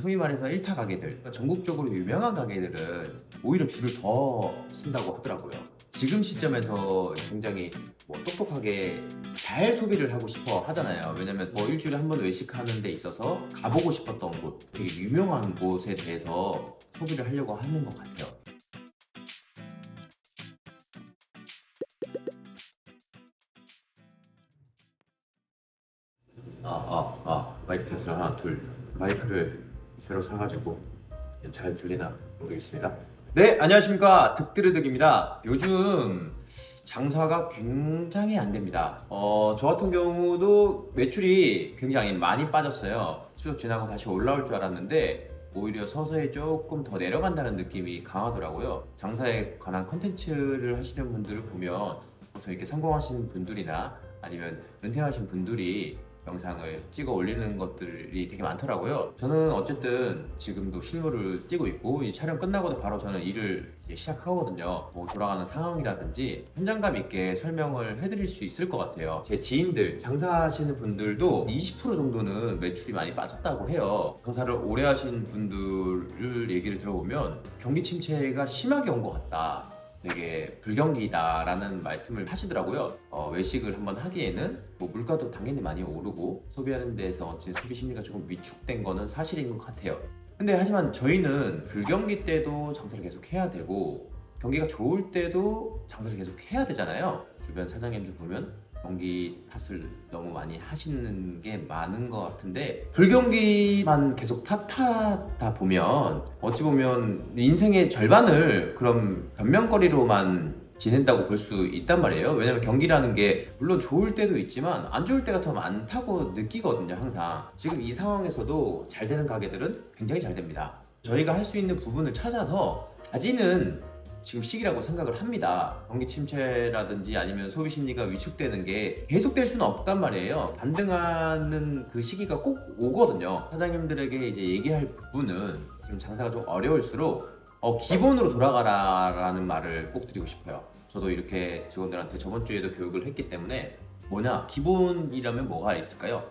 소위 말해서 1타 가게들, 전국적으로 유명한 가게들은 오히려 줄을 더 쓴다고 하더라고요. 지금 시점에서 굉장히 똑똑하게 잘 소비를 하고 싶어 하잖아요. 왜냐면 일주일에 한 번 외식하는 데 있어서 가보고 싶었던 곳, 되게 유명한 곳에 대해서 소비를 하려고 하는 것 같아요. 마이크 테스트 하나, 둘. 마이크를 새로 사가지고 잘 들리나 모르겠습니다. 네, 안녕하십니까. 득들의득입니다. 요즘 장사가 굉장히 안 됩니다. 저 같은 경우도 매출이 굉장히 많이 빠졌어요. 추석 지나고 다시 올라올 줄 알았는데 오히려 서서히 조금 더 내려간다는 느낌이 강하더라고요. 장사에 관한 컨텐츠를 하시는 분들을 보면 보통 이렇게 성공하시는 분들이나 아니면 은퇴하신 분들이 영상을 찍어 올리는 것들이 되게 많더라고요. 저는 어쨌든 지금도 실무를 뛰고 있고 이 촬영 끝나고도 바로 저는 일을 이제 시작하거든요. 돌아가는 상황이라든지 현장감 있게 설명을 해드릴 수 있을 것 같아요. 제 지인들, 장사하시는 분들도 20% 정도는 매출이 많이 빠졌다고 해요. 장사를 오래 하신 분들 얘기를 들어보면 경기 침체가 심하게 온 것 같다. 되게 불경기다라는 말씀을 하시더라고요. 외식을 한번 하기에는 물가도 당연히 많이 오르고 소비하는 데에서 소비 심리가 조금 위축된 거는 사실인 것 같아요. 근데 하지만 저희는 불경기 때도 장사를 계속 해야 되고 경기가 좋을 때도 장사를 계속 해야 되잖아요. 주변 사장님들 보면 경기 탓을 너무 많이 하시는 게 많은 것 같은데 불경기만 계속 탓하다 보면 어찌 보면 인생의 절반을 그럼 변명거리로만 지낸다고 볼 수 있단 말이에요. 왜냐면 경기라는 게 물론 좋을 때도 있지만 안 좋을 때가 더 많다고 느끼거든요. 항상 지금 이 상황에서도 잘 되는 가게들은 굉장히 잘 됩니다. 저희가 할 수 있는 부분을 찾아서 다지는 지금 시기라고 생각을 합니다. 경기 침체라든지 아니면 소비 심리가 위축되는 게 계속될 수는 없단 말이에요. 반등하는 그 시기가 꼭 오거든요. 사장님들에게 이제 얘기할 부분은 지금 장사가 좀 어려울수록 기본으로 돌아가라라는 말을 꼭 드리고 싶어요. 저도 이렇게 직원들한테 저번 주에도 교육을 했기 때문에 기본이라면 뭐가 있을까요?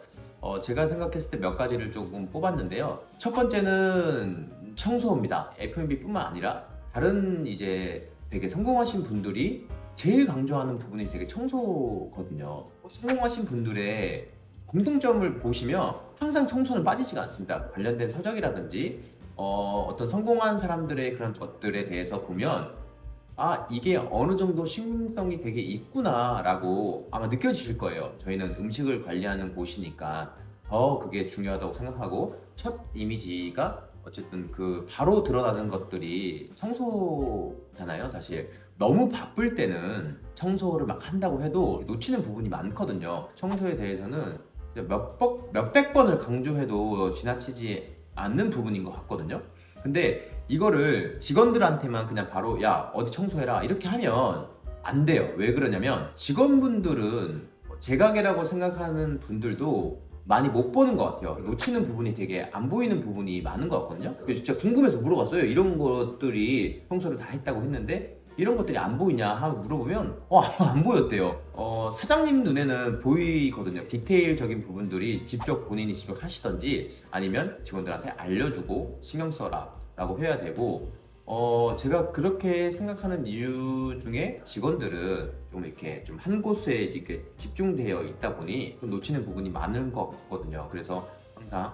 제가 생각했을 때 몇 가지를 조금 뽑았는데요. 첫 번째는 청소입니다. F&B뿐만 아니라 다른 이제 되게 성공하신 분들이 제일 강조하는 부분이 되게 청소거든요. 성공하신 분들의 공통점을 보시면 항상 청소는 빠지지가 않습니다. 관련된 서적이라든지 어떤 성공한 사람들의 그런 것들에 대해서 보면 이게 어느 정도 신빙성이 되게 있구나 라고 아마 느껴지실 거예요. 저희는 음식을 관리하는 곳이니까 더 그게 중요하다고 생각하고 첫 이미지가 어쨌든 그 바로 드러나는 것들이 청소잖아요. 사실 너무 바쁠 때는 청소를 막 한다고 해도 놓치는 부분이 많거든요. 청소에 대해서는 몇백 번을 강조해도 지나치지 않는 부분인 것 같거든요. 근데 이거를 직원들한테만 그냥 바로 야 어디 청소해라 이렇게 하면 안 돼요. 왜 그러냐면 직원분들은 제 가게라고 생각하는 분들도 많이 못 보는 것 같아요. 놓치는 부분이 되게 안 보이는 부분이 많은 것 같거든요. 그래서 진짜 궁금해서 물어봤어요. 이런 것들이 청소를 다 했다고 했는데 이런 것들이 안 보이냐 하고 물어보면 안 보였대요. 사장님 눈에는 보이거든요. 디테일적인 부분들이 본인이 직접 하시던지 아니면 직원들한테 알려주고 신경 써라 라고 해야 되고 제가 그렇게 생각하는 이유 중에 직원들은 좀 이렇게 좀 한 곳에 이렇게 집중되어 있다 보니 좀 놓치는 부분이 많은 것 같거든요. 그래서 항상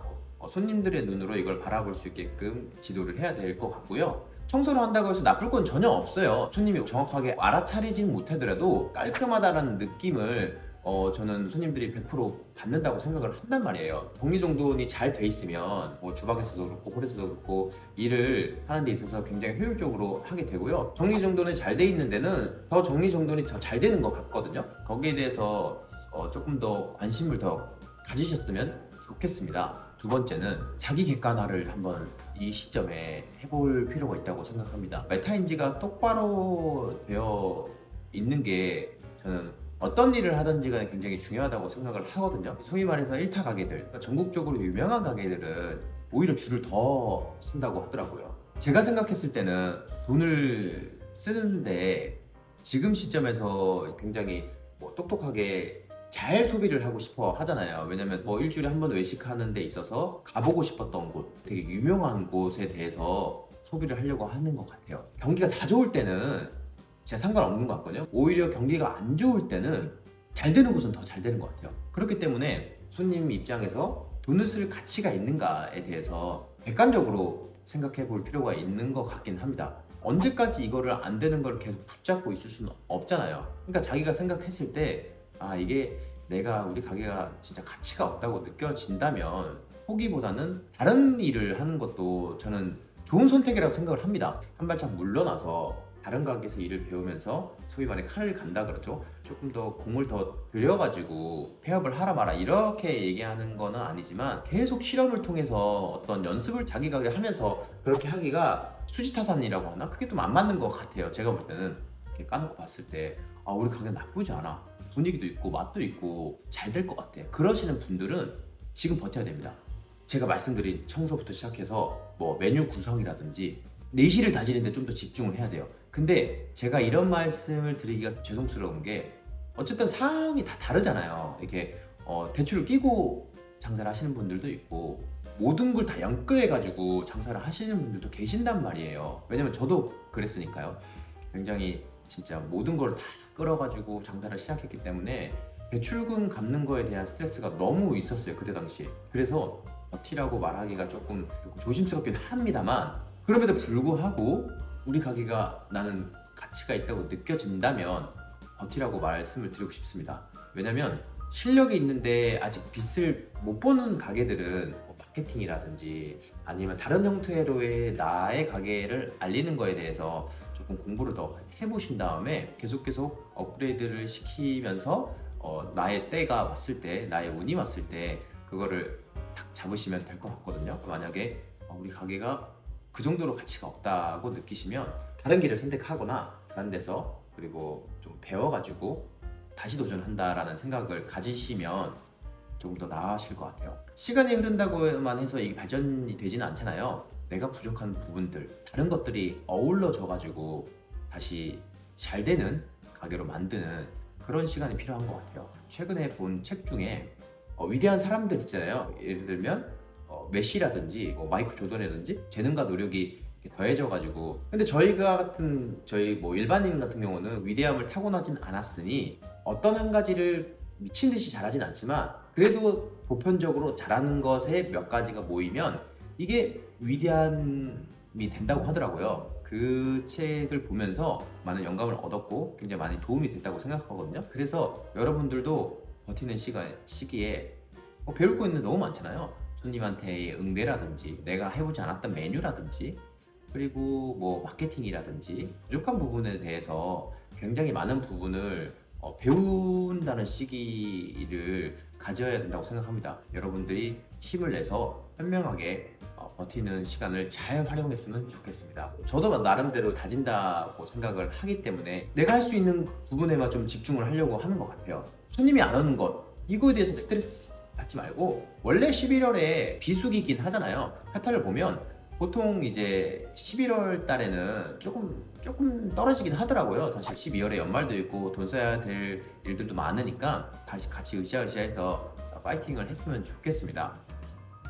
손님들의 눈으로 이걸 바라볼 수 있게끔 지도를 해야 될 것 같고요. 청소를 한다고 해서 나쁠 건 전혀 없어요. 손님이 정확하게 알아차리진 못하더라도 깔끔하다는 느낌을 저는 손님들이 100% 받는다고 생각을 한단 말이에요. 정리정돈이 잘 돼 있으면 주방에서도 그렇고 홀에서도 그렇고 일을 하는 데 있어서 굉장히 효율적으로 하게 되고요. 정리정돈이 잘 돼 있는 데는 더 정리정돈이 더 잘 되는 것 같거든요. 거기에 대해서 조금 더 관심을 더 가지셨으면 좋겠습니다. 두 번째는 자기 객관화를 한번 이 시점에 해볼 필요가 있다고 생각합니다. 메타인지가 똑바로 되어 있는 게 저는 어떤 일을 하든지 간에 굉장히 중요하다고 생각을 하거든요. 소위 말해서 1타 가게들, 전국적으로 유명한 가게들은 오히려 줄을 더 쓴다고 하더라고요. 제가 생각했을 때는 돈을 쓰는데 지금 시점에서 굉장히 똑똑하게 잘 소비를 하고 싶어 하잖아요. 왜냐면 뭐 일주일에 한 번 외식하는 데 있어서 가보고 싶었던 곳, 되게 유명한 곳에 대해서 소비를 하려고 하는 것 같아요. 경기가 다 좋을 때는 진짜 상관없는 것 같거든요. 오히려 경기가 안 좋을 때는 잘 되는 곳은 더 잘 되는 것 같아요. 그렇기 때문에 손님 입장에서 돈을 쓸 가치가 있는가에 대해서 객관적으로 생각해 볼 필요가 있는 것 같긴 합니다. 언제까지 이거를 안 되는 걸 계속 붙잡고 있을 수는 없잖아요. 그러니까 자기가 생각했을 때 이게 내가 우리 가게가 진짜 가치가 없다고 느껴진다면 포기보다는 다른 일을 하는 것도 저는 좋은 선택이라고 생각을 합니다. 한 발짝 물러나서 다른 가게에서 일을 배우면서 소위 말해 칼을 간다 그러죠. 조금 더 공을 더 들여가지고 폐업을 하라 마라 이렇게 얘기하는 거는 아니지만 계속 실험을 통해서 어떤 연습을 자기 가게를 하면서 그렇게 하기가 수지타산이라고 하나? 그게 좀 안 맞는 것 같아요. 제가 볼 때는 이렇게 까놓고 봤을 때 우리 가게 나쁘지 않아. 분위기도 있고 맛도 있고 잘 될 것 같아. 그러시는 분들은 지금 버텨야 됩니다. 제가 말씀드린 청소부터 시작해서 뭐 메뉴 구성이라든지 내실을 다지는데 좀 더 집중을 해야 돼요. 근데 제가 이런 말씀을 드리기가 죄송스러운 게 어쨌든 상황이 다 다르잖아요. 이렇게 대출을 끼고 장사를 하시는 분들도 있고 모든 걸 다 연끌해가지고 장사를 하시는 분들도 계신단 말이에요. 왜냐면 저도 그랬으니까요. 굉장히 진짜 모든 걸 다 끌어가지고 장사를 시작했기 때문에 대출금 갚는 거에 대한 스트레스가 너무 있었어요. 그때 당시에. 그래서 버티라고 말하기가 조금 조심스럽긴 합니다만 그럼에도 불구하고 우리 가게가 나는 가치가 있다고 느껴진다면 버티라고 말씀을 드리고 싶습니다. 왜냐면 실력이 있는데 아직 빛을 못 보는 가게들은 뭐 마케팅이라든지 아니면 다른 형태로의 나의 가게를 알리는 거에 대해서 조금 공부를 더 해보신 다음에 계속 업그레이드를 시키면서 나의 때가 왔을 때, 나의 운이 왔을 때 그거를 딱 잡으시면 될 것 같거든요. 만약에 우리 가게가 그 정도로 가치가 없다고 느끼시면 다른 길을 선택하거나 다른 데서 그리고 좀 배워가지고 다시 도전한다라는 생각을 가지시면 조금 더 나아질 것 같아요. 시간이 흐른다고만 해서 이게 발전이 되지는 않잖아요. 내가 부족한 부분들, 다른 것들이 어우러져가지고 다시 잘 되는 가게로 만드는 그런 시간이 필요한 것 같아요. 최근에 본 책 중에 위대한 사람들 있잖아요. 예를 들면 메시라든지 마이클 조던이라든지 재능과 노력이 더해져가지고 근데 저희 뭐 일반인 같은 경우는 위대함을 타고나진 않았으니 어떤 한 가지를 미친 듯이 잘하진 않지만 그래도 보편적으로 잘하는 것에 몇 가지가 모이면 이게 위대함이 된다고 하더라고요. 그 책을 보면서 많은 영감을 얻었고 굉장히 많이 도움이 됐다고 생각하거든요. 그래서 여러분들도 버티는 시기에 배울 거 있는 게 너무 많잖아요. 손님한테의 응대라든지 내가 해보지 않았던 메뉴라든지 그리고 뭐 마케팅이라든지 부족한 부분에 대해서 굉장히 많은 부분을 배운다는 시기를 가져야 된다고 생각합니다. 여러분들이 힘을 내서 현명하게 버티는 시간을 잘 활용했으면 좋겠습니다. 저도 나름대로 다진다고 생각을 하기 때문에 내가 할 수 있는 부분에만 좀 집중을 하려고 하는 것 같아요. 손님이 안 오는 것 이거에 대해서 스트레스 받지 말고 원래 11월에 비수기긴 하잖아요. 카타를 보면 보통 이제 11월 달에는 조금 떨어지긴 하더라고요. 사실 12월에 연말도 있고 돈 써야 될 일들도 많으니까 다시 같이 으쌰으쌰해서 파이팅을 했으면 좋겠습니다.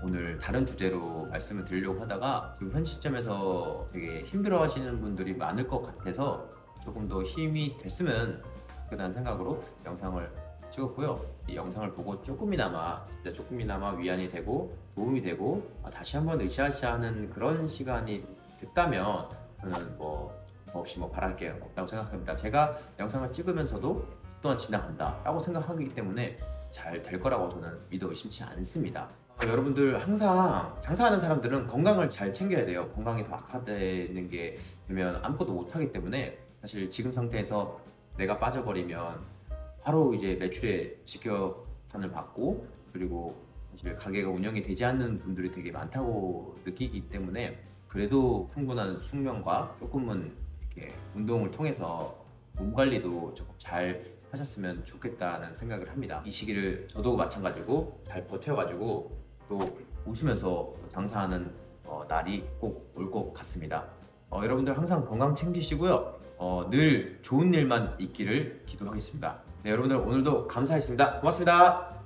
오늘 다른 주제로 말씀을 드리려고 하다가 지금 현 시점에서 되게 힘들어 하시는 분들이 많을 것 같아서 조금 더 힘이 됐으면 좋겠다는 생각으로 영상을 찍었고요. 이 영상을 보고 조금이나마 위안이 되고 도움이 되고 다시 한번 으쌰으쌰하는 그런 시간이 됐다면 저는 없이 바랄 게 없다고 생각합니다. 제가 영상을 찍으면서도 또한 지나간다 라고 생각하기 때문에 잘 될 거라고 저는 믿어 의심치 않습니다. 여러분들 항상 장사하는 사람들은 건강을 잘 챙겨야 돼요. 건강이 더 악화되는 게 되면 아무것도 못하기 때문에 사실 지금 상태에서 내가 빠져버리면 바로 이제 매출에 직격탄을 받고 그리고 사실 가게가 운영이 되지 않는 분들이 되게 많다고 느끼기 때문에 그래도 충분한 숙면과 조금은 이렇게 운동을 통해서 몸 관리도 조금 잘 하셨으면 좋겠다는 생각을 합니다. 이 시기를 저도 마찬가지고 잘 버텨가지고 또 웃으면서 장사하는 날이 꼭 올 것 같습니다. 여러분들 항상 건강 챙기시고요. 늘 좋은 일만 있기를 기도하겠습니다. 네, 여러분들 오늘도 감사했습니다. 고맙습니다.